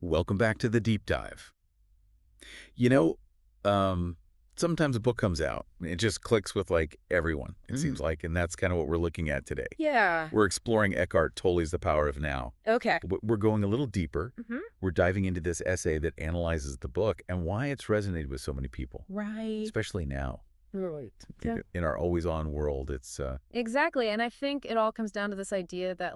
Welcome back to the deep dive. You know, um, sometimes a book comes out, and it just clicks with like everyone, it Mhm. seems like, and that's kind of what we're looking at today. Yeah. We're exploring Eckhart Tolle's The Power of Now. Okay. But we're going a little deeper. Mhm. We're diving into this essay that analyzes the book and why it's resonated with so many people, Right. especially now. Right. Yeah. In our always-on world, it's Exactly. And I think it all comes down to this idea that,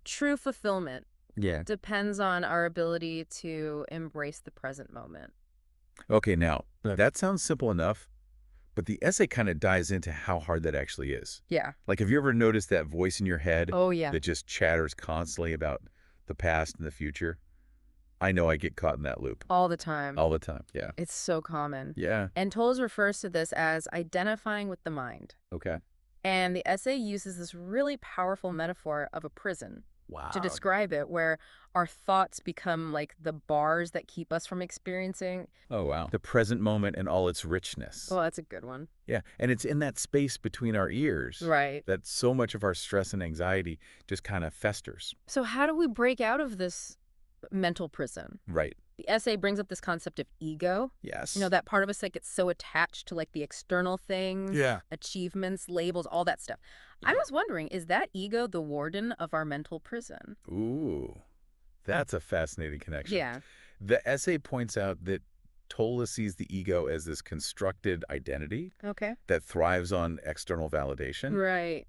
true fulfillment yeah. depends on our ability to embrace the present moment. Okay, now, that sounds simple enough, but the essay kind of dives into how hard that actually is. Yeah. Like, have you ever noticed that voice in your head Oh, yeah. that just chatters constantly about the past and the future? I know I get caught in that loop All the time. all the time. Yeah. It's so common. Yeah. And Tolles refers to this as identifying with the mind. Okay. And the essay uses this really powerful metaphor of a prison to Wow. describe it, where our thoughts become like the bars that keep us from experiencing. Oh, wow. The present moment and all its richness. Oh, that's a good one. Yeah. And it's in that space between our ears Right. that so much of our stress and anxiety just kind of festers. So how do we break out of this mental prison? Right. The essay brings up this concept of ego. Yes. That part of us that gets so attached to like the external things, Yeah. achievements, labels, all that stuff. I was wondering, is that ego the warden of our mental prison? Ooh, that's a fascinating connection. Yeah. The essay points out that Tolle sees the ego as this constructed identity Okay. that thrives on external validation. Right.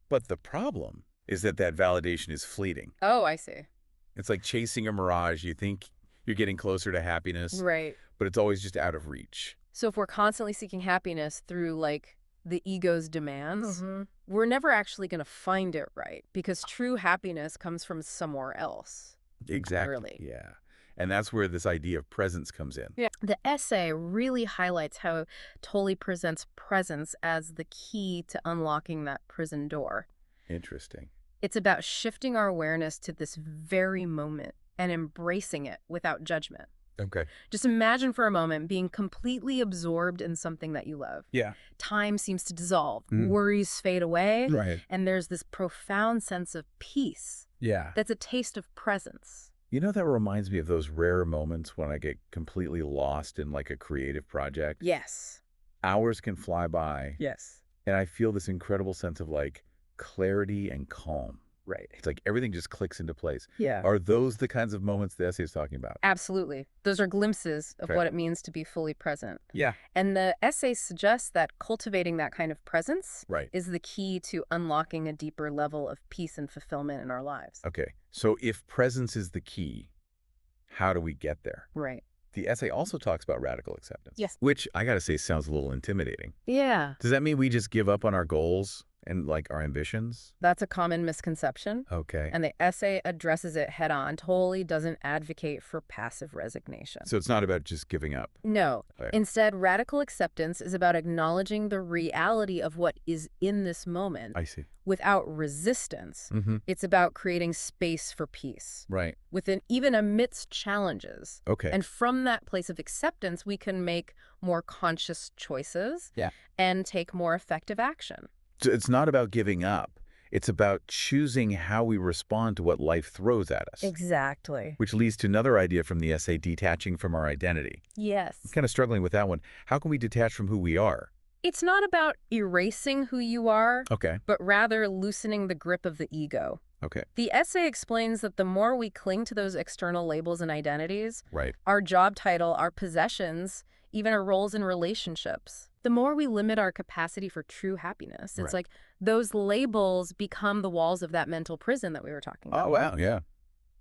But the problem is that that validation is fleeting. Oh, I see. It's like chasing a mirage. You think you're getting closer to happiness, Right. but it's always just out of reach. So if we're constantly seeking happiness through like the ego's demands, we're never actually going to find it, right? Because true happiness comes from somewhere else. Exactly. Really. Yeah. And that's where this idea of presence comes in. Yeah. The essay really highlights how Tolle presents presence as the key to unlocking that prison door. Interesting. It's about shifting our awareness to this very moment and embracing it without judgment. Okay. Just imagine for a moment being completely absorbed in something that you love. Yeah. Time seems to dissolve, Mm. worries fade away, Right. and there's this profound sense of peace Yeah. that's a taste of presence. You know, that reminds me of those rare moments when I get completely lost in like a creative project. Yes. Hours can fly by, Yes. and I feel this incredible sense of like clarity and calm. Right. It's like everything just clicks into place. Yeah. Are those the kinds of moments the essay is talking about? Absolutely. Those are glimpses of Okay. what it means to be fully present. Yeah. And the essay suggests that cultivating that kind of presence Right. is the key to unlocking a deeper level of peace and fulfillment in our lives. Okay. So if presence is the key, how do we get there? Right. The essay also talks about radical acceptance. Yes. Which I got to say sounds a little intimidating. Yeah. Does that mean we just give up on our goals and like our ambitions? That's a common misconception. Okay. And the essay addresses it head on. Tolle doesn't advocate for passive resignation. So it's not about just giving up. No. Okay. Instead, radical acceptance is about acknowledging the reality of what is in this moment I see. without resistance. Mm-hmm. It's about creating space for peace, Right. even amidst challenges. Okay. And from that place of acceptance, we can make more conscious choices Yeah. and take more effective action. So it's not about giving up. It's about choosing how we respond to what life throws at us. Exactly. Which leads to another idea from the essay, detaching from our identity. Yes. I'm kind of struggling with that one. How can we detach from who we are? It's not about erasing who you are, Okay. but rather loosening the grip of the ego. Okay. The essay explains that the more we cling to those external labels and identities, Right. our job title, our possessions, even our roles in relationships, the more we limit our capacity for true happiness. It's Right. like those labels become the walls of that mental prison that we were talking about. Oh, wow. Yeah.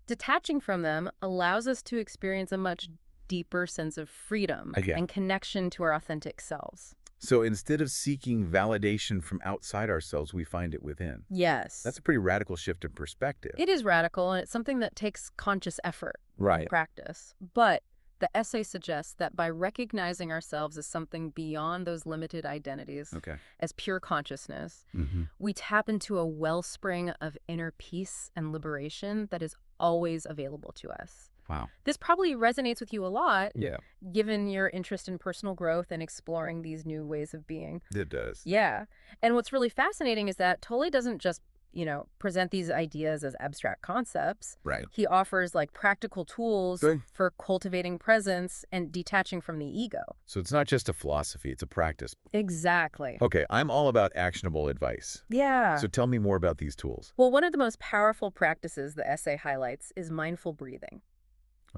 Detaching from them allows us to experience a much deeper sense of freedom Yeah. and connection to our authentic selves. So instead of seeking validation from outside ourselves, we find it within. Yes. That's a pretty radical shift in perspective. It is radical, and it's something that takes conscious effort, Right. practice. But the essay suggests that by recognizing ourselves as something beyond those limited identities, Okay. as pure consciousness, Mm-hmm. we tap into a wellspring of inner peace and liberation that is always available to us. Wow. This probably resonates with you a lot, Yeah, given your interest in personal growth and exploring these new ways of being. it does. Yeah. And what's really fascinating is that Tolle doesn't just, present these ideas as abstract concepts. Right. He offers like practical tools Good. for cultivating presence and detaching from the ego. So it's not just a philosophy, it's a practice. Exactly. Okay, I'm all about actionable advice. Yeah. So tell me more about these tools. Well, one of the most powerful practices the essay highlights is mindful breathing.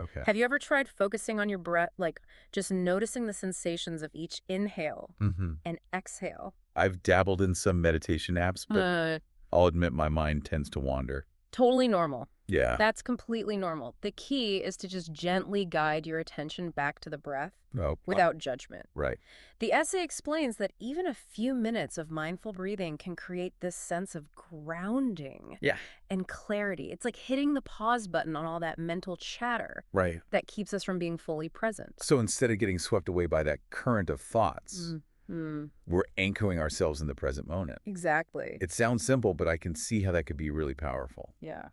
Okay. Have you ever tried focusing on your breath, like just noticing the sensations of each inhale Mm-hmm. and exhale? I've dabbled in some meditation apps, but I'll admit my mind tends to wander. Totally normal. Yeah. That's completely normal. The key is to just gently guide your attention back to the breath Oh, without judgment. right. The essay explains that even a few minutes of mindful breathing can create this sense of grounding Yeah. and clarity. It's like hitting the pause button on all that mental chatter Right. that keeps us from being fully present. So instead of getting swept away by that current of thoughts, we're anchoring ourselves in the present moment. Exactly. It sounds simple, but I can see how that could be really powerful. Yeah.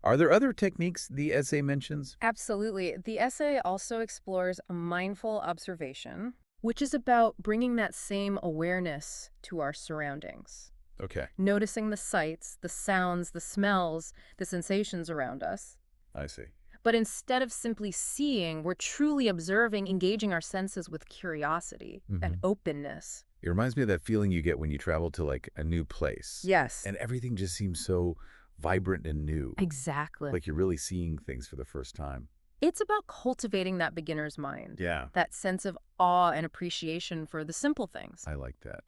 Are there other techniques the essay mentions? Absolutely. The essay also explores mindful observation, which is about bringing that same awareness to our surroundings. Okay, Noticing the sights, the sounds, the smells, the sensations around us. I see. But instead of simply seeing, we're truly observing, engaging our senses with curiosity and openness. It reminds me of that feeling you get when you travel to like a new place. Yes. And everything just seems so vibrant and new. Exactly. Like you're really seeing things for the first time. It's about cultivating that beginner's mind. Yeah, That sense of awe and appreciation for the simple things. I like that.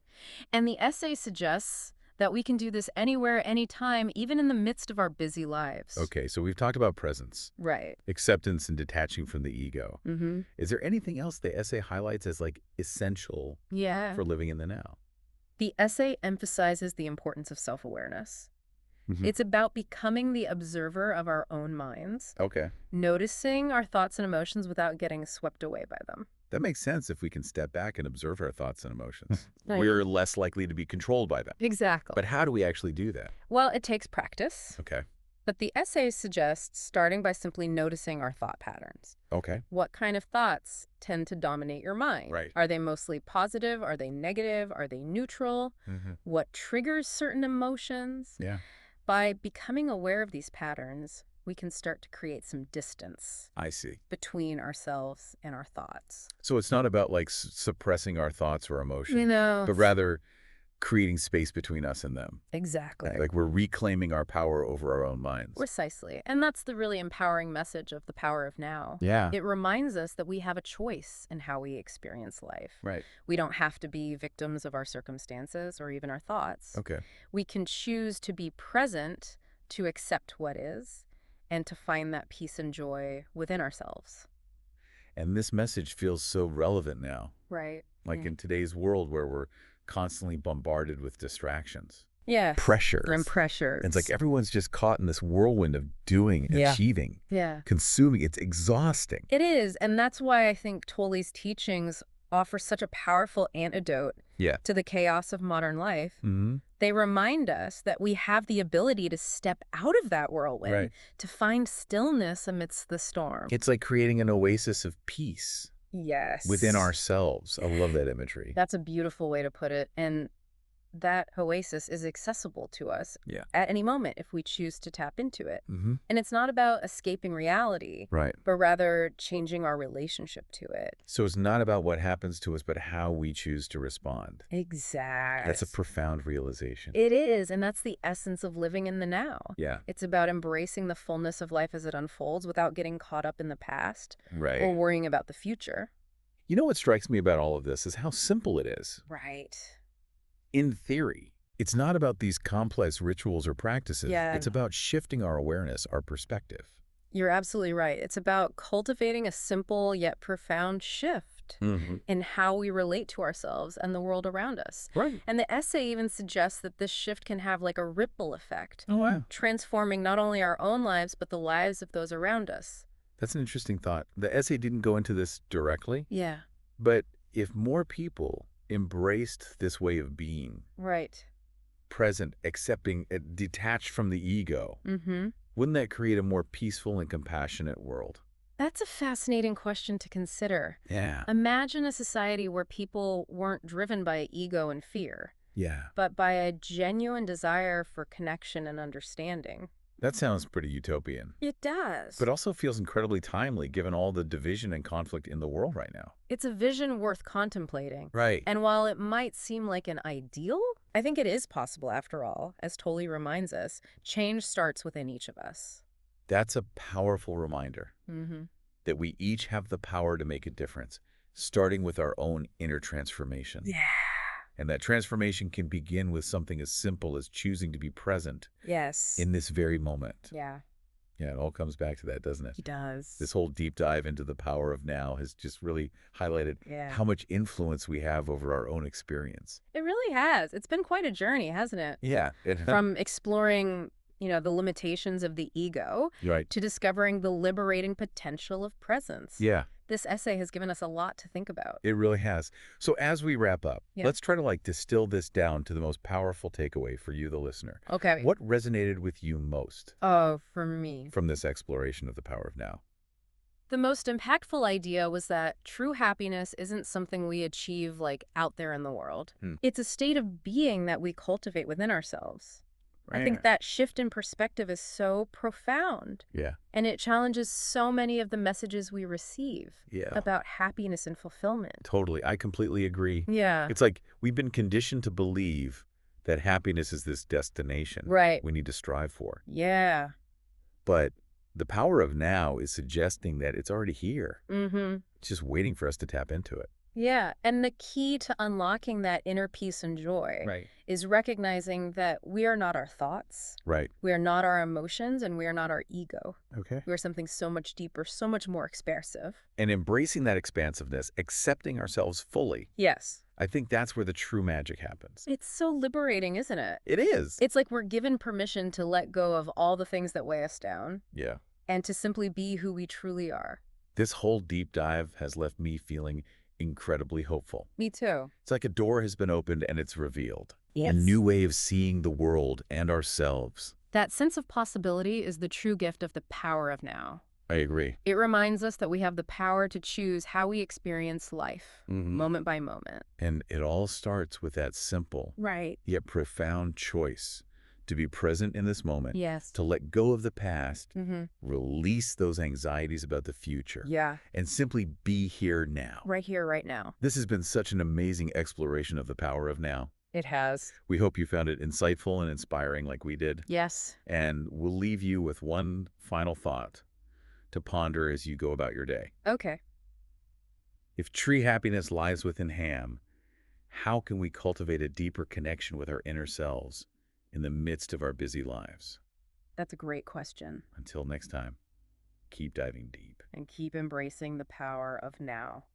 And the essay suggests that we can do this anywhere, anytime, even in the midst of our busy lives. Okay, so we've talked about presence, Right. acceptance, and detaching from the ego. Mm-hmm. Is there anything else the essay highlights as like essential Yeah. for living in the now? The essay emphasizes the importance of self-awareness. Mhm. It's about becoming the observer of our own minds, Okay. noticing our thoughts and emotions without getting swept away by them. That makes sense if we can step back and observe our thoughts and emotions. Right. We're less likely to be controlled by them. Exactly. But how do we actually do that? Well, it takes practice, Okay. but the essay suggests starting by simply noticing our thought patterns. Okay. What kind of thoughts tend to dominate your mind? Right. Are they mostly positive? Are they negative? Are they neutral? What triggers certain emotions? Yeah. By becoming aware of these patterns, we can start to create some distance I see. between ourselves and our thoughts. So it's not about like suppressing our thoughts or emotions, know. but rather creating space between us and them. Exactly. Like we're reclaiming our power over our own minds. Precisely. And that's the really empowering message of the power of now. Yeah. It reminds us that we have a choice in how we experience life. Right. We don't have to be victims of our circumstances or even our thoughts. Okay. We can choose to be present, to accept what is, and to find that peace and joy within ourselves. And this message feels so relevant now, Right. like in today's world where we're constantly bombarded with distractions. Yes. Pressures. And pressures. And it's like everyone's just caught in this whirlwind of doing, Yeah. achieving, Yeah. consuming. It's exhausting. It is. And that's why I think Tolle's teachings offer such a powerful antidote Yeah. to the chaos of modern life. Mm-hmm. They remind us that we have the ability to step out of that whirlwind, Right. to find stillness amidst the storm. It's like creating an oasis of peace Yes. within ourselves. I love that imagery. That's a beautiful way to put it. And that oasis is accessible to us Yeah. at any moment if we choose to tap into it. Mm-hmm. And it's not about escaping reality, Right. but rather changing our relationship to it. So it's not about what happens to us, but how we choose to respond. Exactly. That's a profound realization. It is, and that's the essence of living in the now. Yeah. It's about embracing the fullness of life as it unfolds without getting caught up in the past Right. or worrying about the future. You know what strikes me about all of this is how simple it is. Right. In theory, it's not about these complex rituals or practices. Yeah. It's about shifting our awareness, our perspective. You're absolutely right. It's about cultivating a simple yet profound shift Mm-hmm. in how we relate to ourselves and the world around us. Right. And the essay even suggests that this shift can have like a ripple effect, Oh, wow. transforming not only our own lives, but the lives of those around us. That's an interesting thought. The essay didn't go into this directly, Yeah. but if more people embraced this way of being, Right. present, accepting, detached from the ego, Mm-hmm. wouldn't that create a more peaceful and compassionate world? That's a fascinating question to consider. Yeah. Imagine a society where people weren't driven by ego and fear, Yeah. but by a genuine desire for connection and understanding. That sounds pretty utopian, It does. but also feels incredibly timely given all the division and conflict in the world right now. It's a vision worth contemplating. Right. And while it might seem like an ideal, I think it is possible after all. As Tolle reminds us, change starts within each of us. That's a powerful reminder Mm-hmm. that we each have the power to make a difference, starting with our own inner transformation. Yeah. And that transformation can begin with something as simple as choosing to be present Yes. in this very moment. Yeah, Yeah, it all comes back to that, doesn't it? he does. This whole deep dive into the power of now has just really highlighted Yeah. how much influence we have over our own experience. It really has. It's been quite a journey, hasn't it? Yeah. From exploring, the limitations of the ego Right. to discovering the liberating potential of presence. Yeah, This essay has given us a lot to think about. it really has. So as we wrap up, Yeah. let's try to distill this down to the most powerful takeaway for you, the listener. Okay. What resonated with you most Oh, for me. from this exploration of the power of now? The most impactful idea was that true happiness isn't something we achieve out there in the world. Hmm. It's a state of being that we cultivate within ourselves. I think Right. that shift in perspective is so profound, Yeah. and it challenges so many of the messages we receive Yeah. about happiness and fulfillment. Totally. I completely agree. Yeah. It's like we've been conditioned to believe that happiness is this destination Right. we need to strive for. Yeah. But the power of now is suggesting that it's already here. Mm-hmm. It's just waiting for us to tap into it. Yeah. And the key to unlocking that inner peace and joy Right. is recognizing that we are not our thoughts, Right. we are not our emotions, and we are not our ego. Okay. We are something so much deeper, so much more expansive. And embracing that expansiveness, accepting ourselves fully, Yes. I think that's where the true magic happens. It's so liberating, isn't it? It is. It's like we're given permission to let go of all the things that weigh us down Yeah. and to simply be who we truly are. This whole deep dive has left me feeling incredibly hopeful. Me too. It's like a door has been opened and it's revealed. Yes. A new way of seeing the world and ourselves. That sense of possibility is the true gift of the power of now. I agree. It reminds us that we have the power to choose how we experience life, moment by moment. And it all starts with that simple, Right. yet profound choice to be present in this moment, Yes. to let go of the past, Mm-hmm. release those anxieties about the future, Yeah. and simply be here now. Right here, right now. This has been such an amazing exploration of the power of now. It has. We hope you found it insightful and inspiring like we did. Yes. And we'll leave you with one final thought to ponder as you go about your day. Okay. If true happiness lies within Ham, how can we cultivate a deeper connection with our inner selves in the midst of our busy lives? That's a great question. Until next time, keep diving deep. And keep embracing the power of now.